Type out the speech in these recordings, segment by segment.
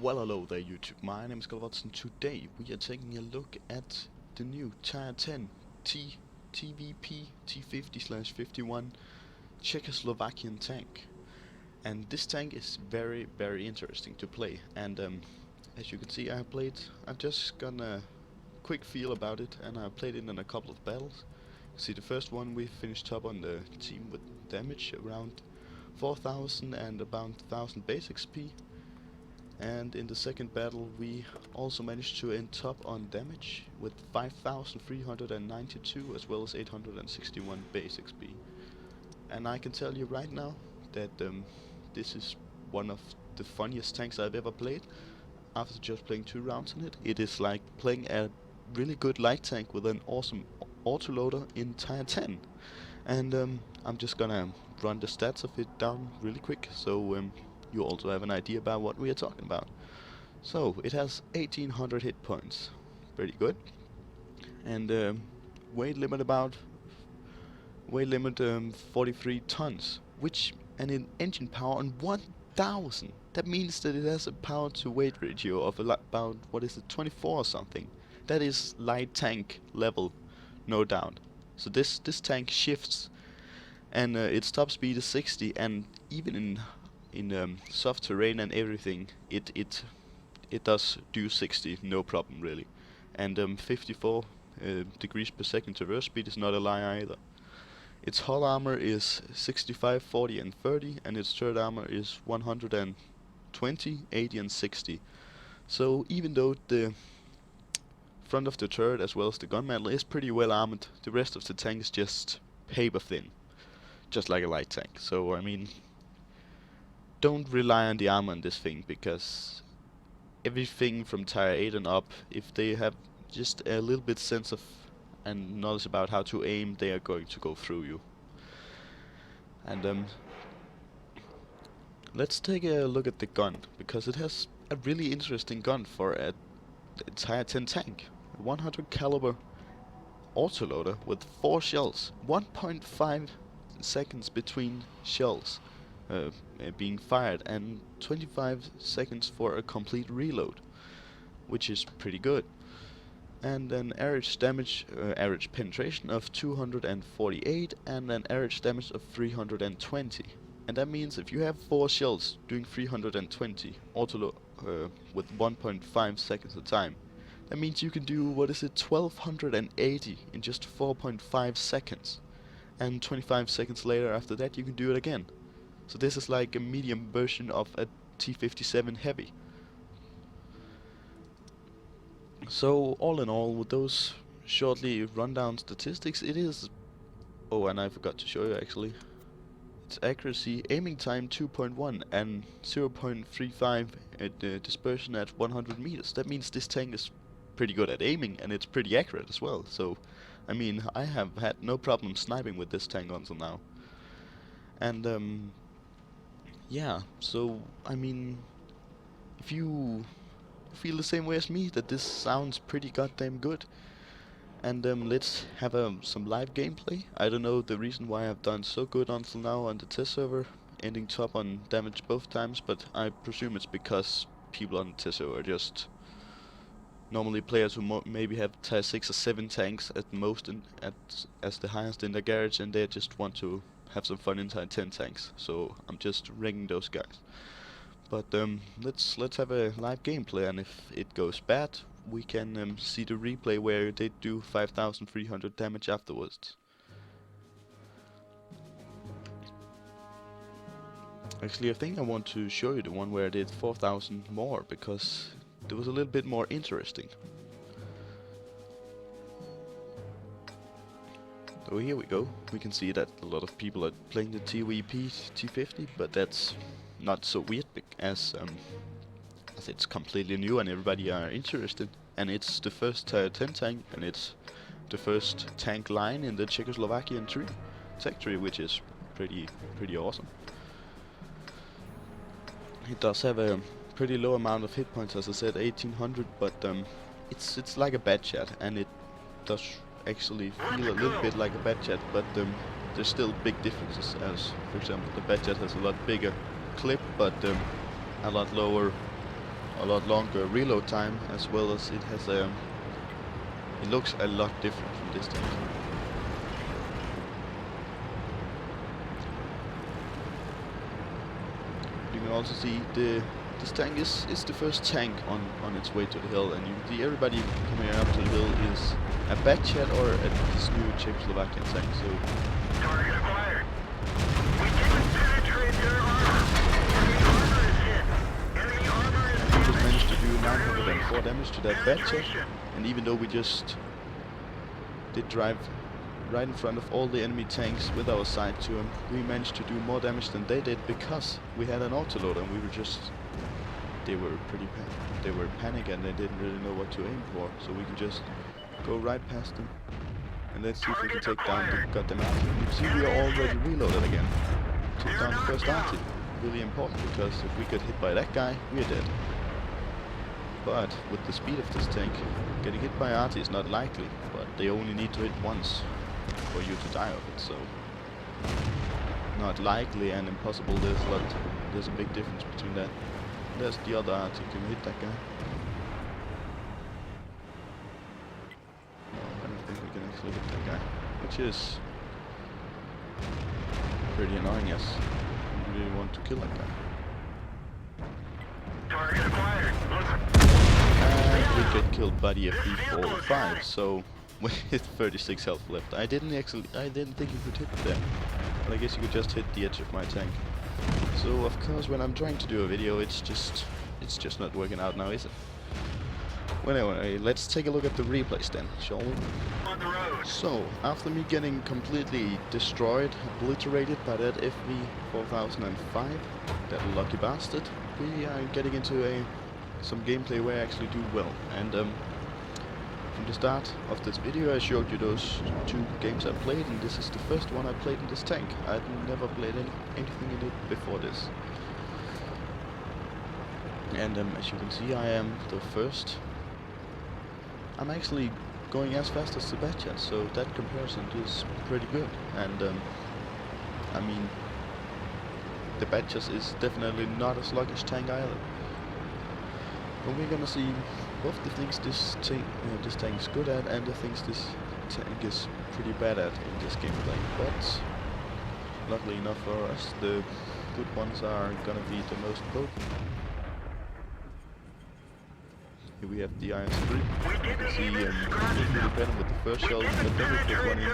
Well, hello there YouTube, my name is GalaWOTs and today we are taking a look at the new Tier 10 TVP T50/51 Czechoslovakian tank. And this tank is very interesting to play, and as you can see I've just gotten a quick feel about it, and I played it in a couple of battles. See, the first one we finished top on the team with damage around 4000 and about 1000 base XP. And in the second battle we also managed to end top on damage with 5392 as well as 861 base XP. And I can tell you right now that this is one of the funniest tanks I've ever played. After just playing 2 rounds on it, it is like playing a really good light tank with an awesome autoloader in Tier 10. And I'm just gonna run the stats of it down really quick, so you also have an idea about what we are talking about. So it has 1800 hit points, pretty good, and weight limit 43 tons, and an engine power on 1000. That means that it has a power to weight ratio of about, what is it, 24 or something. That is light tank level, no doubt. So this tank shifts, and its top speed is 60, and even in soft terrain and everything, it does do 60, no problem really. And 54 degrees per second traverse speed is not a lie either. Its hull armor is 65, 40 and 30, and its turret armor is 120, 80 and 60. So even though the front of the turret as well as the gun mantle is pretty well armored, the rest of the tank is just paper thin, just like a light tank. So I mean, don't rely on the armor on this thing, because everything from Tier 8 and up, if they have just a little bit sense of and knowledge about how to aim, they are going to go through you. And let's take a look at the gun, because it has a really interesting gun for a Tier 10 tank. 100 caliber autoloader with 4 shells, 1.5 seconds between shells being fired, and 25 seconds for a complete reload, which is pretty good. And an average penetration of 248 and an average damage of 320. And that means if you have 4 shells doing 320 with 1.5 seconds a time, that means you can do, what is it, 1280 in just 4.5 seconds. And 25 seconds later after that you can do it again. So this is like a medium version of a T-57 Heavy. So all in all, with those shortly rundown statistics, it is... Oh, and I forgot to show you actually. Its accuracy, aiming time 2.1 and 0.35 at dispersion at 100 meters. That means this tank is pretty good at aiming, and it's pretty accurate as well. So, I mean, I have had no problem sniping with this tank until now. And yeah, so I mean, if you feel the same way as me, that this sounds pretty goddamn good, and let's have some live gameplay. I don't know the reason why I've done so good until now on the test server, ending top on damage both times, but I presume it's because people on the test server are just normally players who maybe have Tier 6 or 7 tanks at most as the highest in their garage, and they just want to have some fun in Tier 10 tanks. So I'm just ranking those guys. But let's have a live gameplay, and if it goes bad, we can see the replay where they do 5300 damage afterwards. Actually, I think I want to show you the one where I did 4000 more, because it was a little bit more interesting. So here we go. We can see that a lot of people are playing the TVP T50, but that's not so weird, as it's completely new and everybody are interested, and it's the first Tier 10 tank, and it's the first tank line in the Czechoslovakian tech tree, which is pretty awesome. It does have a pretty low amount of hit points, as I said, 1800, but it's like a bad chat, and it does actually feel a little bit like a bad chat, but there's still big differences, as for example the bad jet has a lot bigger clip, but a lot lower a lot longer reload time, as well as it has a. It looks a lot different from this tank. You can also see this tank is the first tank on its way to the hill, and you can see everybody coming up to the hill is a Batchat or this new Czechoslovakian tank. So Target acquired. We didn't penetrate their armor. Enemy armor is hit. Enemy armor is we just managed to do damaged. 904 damage to that Batchat, Penetration. and even though we just did drive right in front of all the enemy tanks with our side to them, we managed to do more damage than they did because we had an autoloader, and we were just. They were they were panicked and they didn't really know what to aim for, so we can just go right past them and let's see if we can take down the goddamn arty. You can see we are already reloaded again. Took down the first arty. Really important, because if we get hit by that guy, we are dead. But with the speed of this tank, getting hit by arty is not likely, but they only need to hit once for you to die of it, so not likely and impossible. There's a big difference between that. There's the other arty. Can we hit that guy? No, I don't think we can actually hit that guy, which is pretty annoying. Yes, we really want to kill that guy. Target acquired. And we get killed by the FD-45, so with 36 health left. I didn't think you could hit there, but I guess you could just hit the edge of my tank. So of course, when I'm trying to do a video, it's just not working out now, is it? Well, anyway, let's take a look at the replays then, shall we? On the road. So, after me getting completely destroyed, obliterated by that FV-4005, that lucky bastard, we are getting into some gameplay where I actually do well. And from the start of this video I showed you those 2 games I played, and this is the first one I played in this tank. I'd never played anything in it before this. And as you can see, I am the first. I'm actually going as fast as the Batchat, so that comparison is pretty good. And I mean, the Batchat is definitely not a sluggish tank either. But we're gonna see both the things this tank is good at and the things this tank is pretty bad at in this gameplay. But luckily enough for us, the good ones are gonna be the most potent. Here we have the IS-3. You can see really better with the first shell, but then we put one into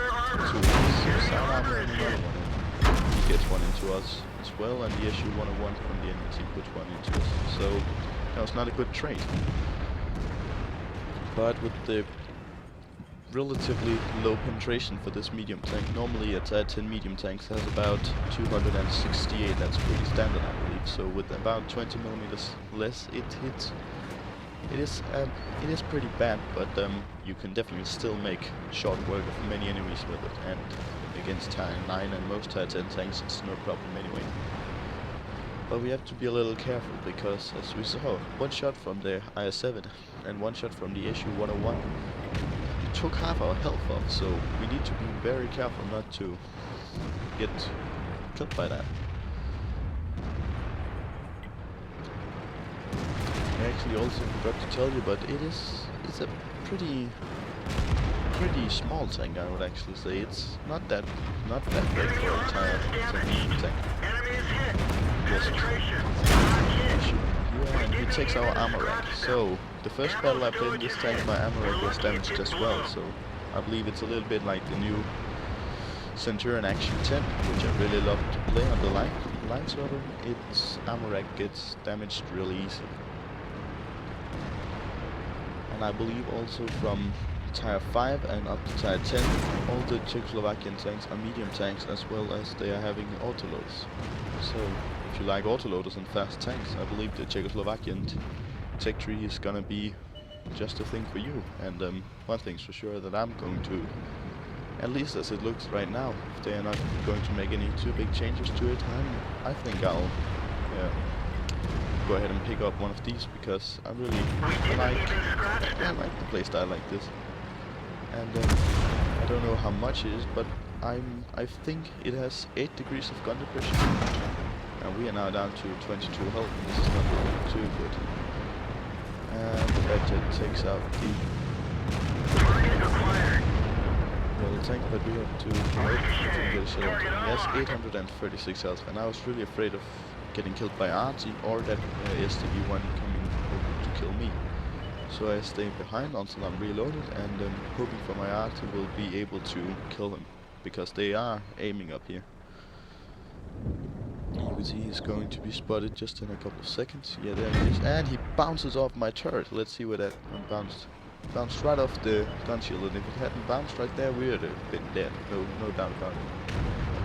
his side armor and another one in. He gets one into us as well, and the SU-101 from the enemy team puts one into us. So that was not a good trade. But with the relatively low penetration for this medium tank, normally a Tier 10 medium tanks has about 268, that's pretty standard I believe, so with about 20 millimeters less it hits. It is pretty bad, but you can definitely still make short work of many enemies with it, and against Tier 9 and most Tier 10 tanks it's no problem anyway. But we have to be a little careful, because as we saw, one shot from the IS-7 and one shot from the SU-101 took half our health off, so we need to be very careful not to get killed by that. I actually also forgot to tell you, but it's a pretty small tank, I would actually say. It's not that big for a Tier 10 tank. Yes. Yeah, and he takes our armor rack. So the first battle I played in this tank, my armor rack was damaged as well. So I believe it's a little bit like the new Centurion Action 10, which I really love to play on the line server. Its armor rack gets damaged really easily. And I believe also from Tier 5 and up to Tier 10, all the Czechoslovakian tanks are medium tanks, as well as they are having autoloaders. So if you like autoloaders and fast tanks, I believe the Czechoslovakian tech tree is gonna be just a thing for you. And one thing's for sure, that I'm going to, at least as it looks right now, if they are not going to make any too big changes to it, I think I'll go ahead and pick up one of these, because I really like the playstyle like this. And I don't know how much it is, but I think it has 8 degrees of gun depression, and we are now down to 22 health. This is not looking too good. And that jet takes out the tank that we have to promote to get a shot at. He has 836 health, and I was really afraid of getting killed by Artie or that STV-1 coming over to kill me. So I stay behind until I'm reloaded, and hoping for my Artie will be able to kill him, because they are aiming up here. You can see he's going to be spotted just in a couple of seconds. Yeah, there he is, and he bounces off my turret. Let's see where that one bounced. Bounced right off the gun shield, and if it hadn't bounced right there, we would have been dead. No doubt about it.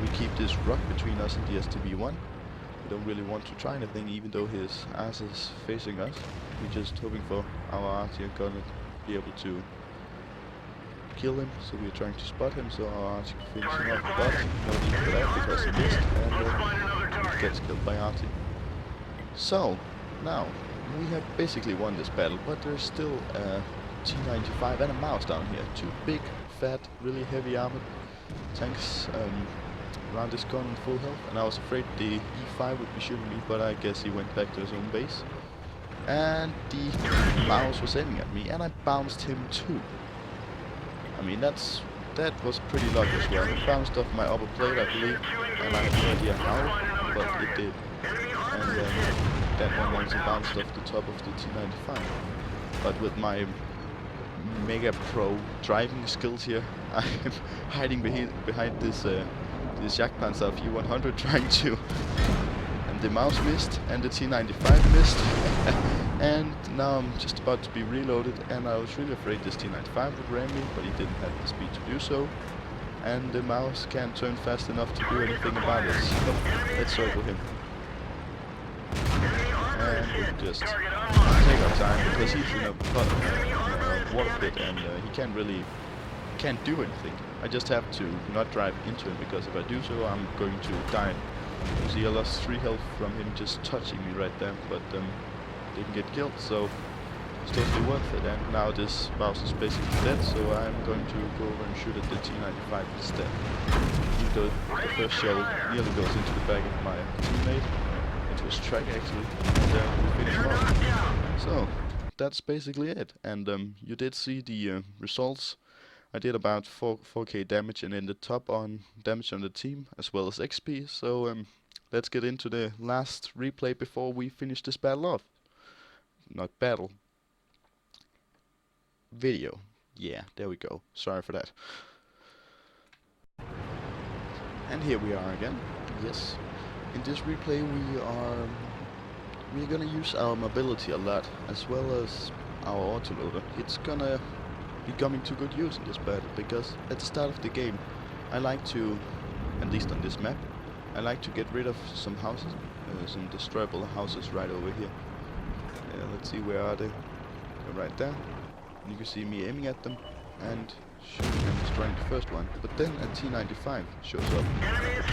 We keep this rock between us and the STV-1. We don't really want to try anything, even though his ass is facing us. We're just hoping for our RT gun to be able to kill him, so we're trying to spot him, so our RT can finish him off. But no need for that, because he missed, and he gets killed by RT. So, now, we have basically won this battle, but there's still T-95 and a mouse down here. Two big, fat, really heavy armored tanks around this gun in full health, and I was afraid the E5 would be shooting me, but I guess he went back to his own base. And the mouse was aiming at me, and I bounced him too. I mean, that was pretty lucky as well. It bounced off my upper plate, I believe, and I have no idea how, but it did. And that one once bounced off the top of the T-95. But with my mega pro driving skills here, I'm hiding behind this Jagdpanzer V100 trying to, and the mouse missed and the T95 missed. And now I'm just about to be reloaded, and I was really afraid this T95 would ram me, but he didn't have the speed to do so, and the mouse can't turn fast enough to do anything about it. So let's circle him, and we'll just take our time, because he's in a water pit, and he can't do anything. I just have to not drive into him, because if I do so, I'm going to die. You see, I lost 3 health from him just touching me right there, but didn't get killed, so it's totally worth it. And now this mouse is basically dead, so I'm going to go over and shoot at the T95 instead. Even though the first shell nearly goes into the back of my teammate, it was track actually, and we finished him off. So that's basically it. And you did see the results. I did about 4k damage, and ended top on damage on the team as well as XP. So let's get into the last replay before we finish this battle off. Not battle. Video. Yeah, there we go. Sorry for that. And here we are again. Yes. In this replay we're gonna use our mobility a lot, as well as our autoloader. It's gonna be coming to good use in this battle, because at the start of the game I like to, at least on this map, I like to get rid of some houses, some destroyable houses right over here. Let's see, where are they? They're right there. And you can see me aiming at them and shooting and destroying the first one. But then a T95 shows up.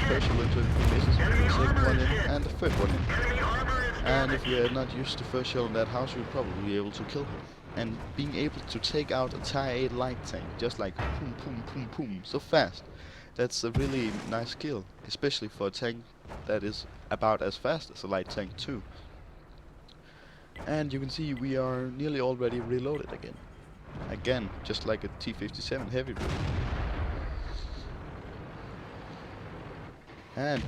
First shell into it, misses, the second one in, and the third one in. And if you had not used the first shell in that house, you would probably be able to kill him. And being able to take out a Tier 8 light tank, just like boom, boom, boom, boom, so fast, that's a really nice skill, especially for a tank that is about as fast as a light tank too. And you can see we are nearly already reloaded again. Again, just like a T-57 heavy really. And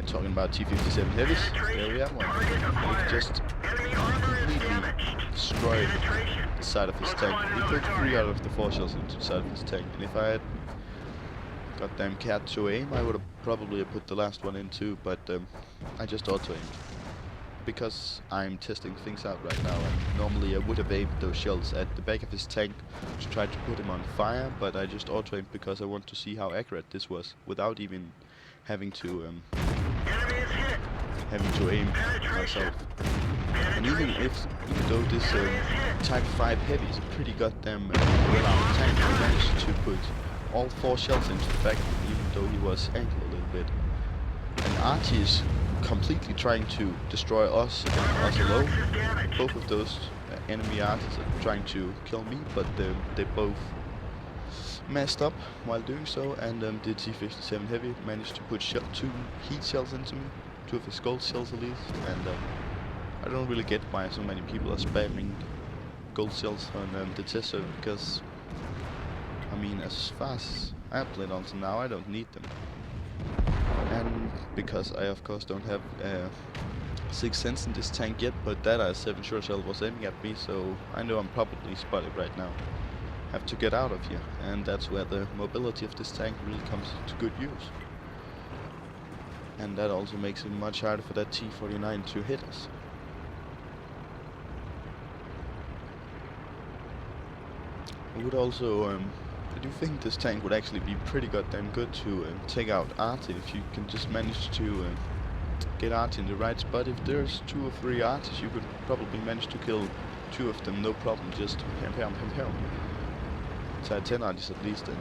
talking about T-57 heavies, there we have one. We've just completely destroyed the side of his tank. We put 3 out of the 4 shells into the side of his tank, and if I had goddamn cat to aim, I would have probably put the last one in too, but I just auto-aimed. Because I'm testing things out right now, and normally I would have aimed those shells at the back of his tank to try to put him on fire, but I just auto-aimed because I want to see how accurate this was, without even having to aim myself. And even though this Type 5 heavy is a pretty goddamn well-armed tank, I managed to put all 4 shells into the back, even though he was angled a little bit. And Archie is completely trying to destroy us and us alone. Both of those enemy artists are trying to kill me, but they both messed up while doing so, and the T-57 heavy managed to put 2 heat shells into me, 2 of his gold shells at least, and I don't really get why so many people are spamming gold shells on the test server because, I mean, as far as I played until now, I don't need them. And because I of course don't have 6 cents in this tank yet, but that 7 short shell was aiming at me, so I know I'm probably spotted right now. Have to get out of here, and that's where the mobility of this tank really comes to good use. And that also makes it much harder for that T-49 to hit us. I would also, I do think this tank would actually be pretty goddamn good to take out Arty if you can just manage to get Arty in the right spot. If there's 2 or 3 Artys, you could probably manage to kill 2 of them, no problem, just pam. So 10 Artys at least then.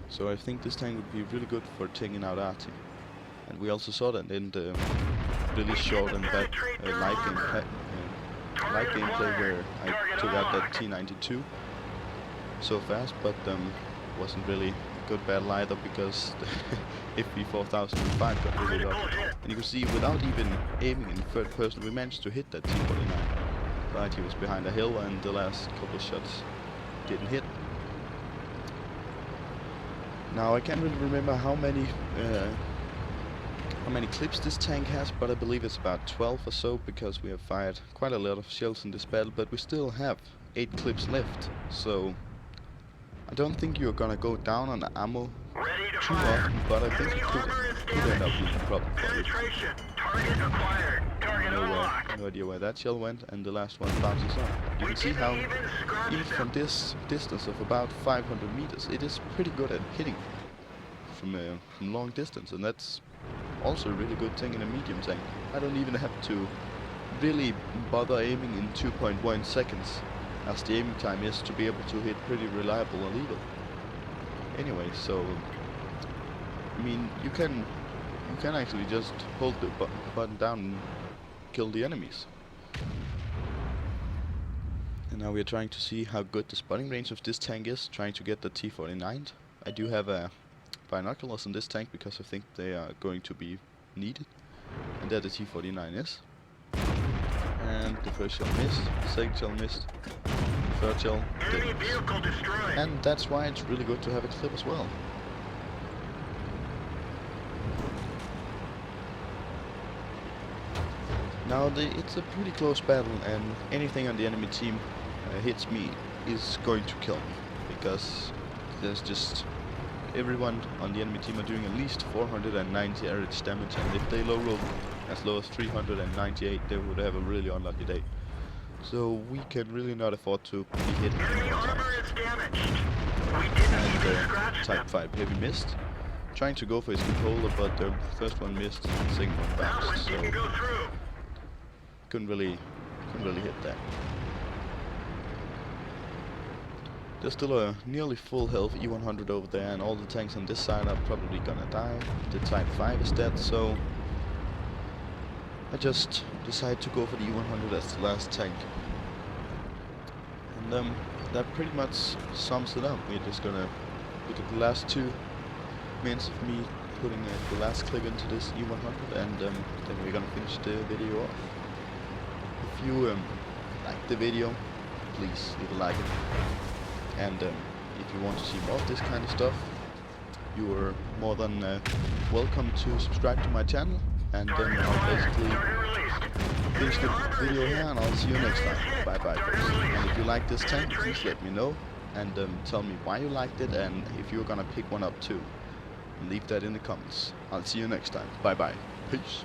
So I think this tank would be really good for taking out Arty. And we also saw that in the really short and bad light gameplay where I took out that T-92 so fast, but wasn't really good battle either because the FP4005 got really low. And you can see without even aiming in third person, we managed to hit that T-49. Right, he was behind a hill and the last couple of shots didn't hit. Now I can't really remember how many clips this tank has, but I believe it's about 12 or so because we have fired quite a lot of shells in this battle, but we still have 8 clips left, so I don't think you're gonna go down on the ammo too often, but I think it could end up being a problem for you. No idea where that shell went, and the last one bounces off. You can see how even from this distance of about 500 meters, it is pretty good at hitting from long distance, and that's also a really good thing in a medium tank. I don't even have to really bother aiming in 2.1 seconds as the aiming time is to be able to hit pretty reliable and legal. Anyway, so I mean, you can actually just hold the button down and kill the enemies. And now we are trying to see how good the spotting range of this tank is, trying to get the T-49. I do have binoculars in this tank because I think they are going to be needed, and there the T-49 is. And the first shell missed, second shell missed, third shell didn't miss. And that's why it's really good to have a clip as well. Now it's a pretty close battle, and anything on the enemy team hits me is going to kill me, because there's just everyone on the enemy team are doing at least 490 average damage, and if they low roll as low as 398, they would have a really unlucky day. So we can really not afford to be hit any more times. And Type 5 heavy missed, trying to go for his controller, but the first one missed, and the second one bounced, so couldn't really hit that. There's still a nearly full health E100 over there, and all the tanks on this side are probably gonna die. The Type 5 is dead, so I just decided to go for the E100 as the last tank. And that pretty much sums it up. We're just gonna put the last 2 minutes of me putting the last clip into this E100, and then we're gonna finish the video off. If you like the video, please leave a like. And if you want to see more of this kind of stuff, you are more than welcome to subscribe to my channel. And then I'll basically finish the video here, and I'll see you next time. Bye bye folks. And if you like this tank, please let me know, and tell me why you liked it, and if you're gonna pick one up too. Leave that in the comments. I'll see you next time. Bye bye. Peace.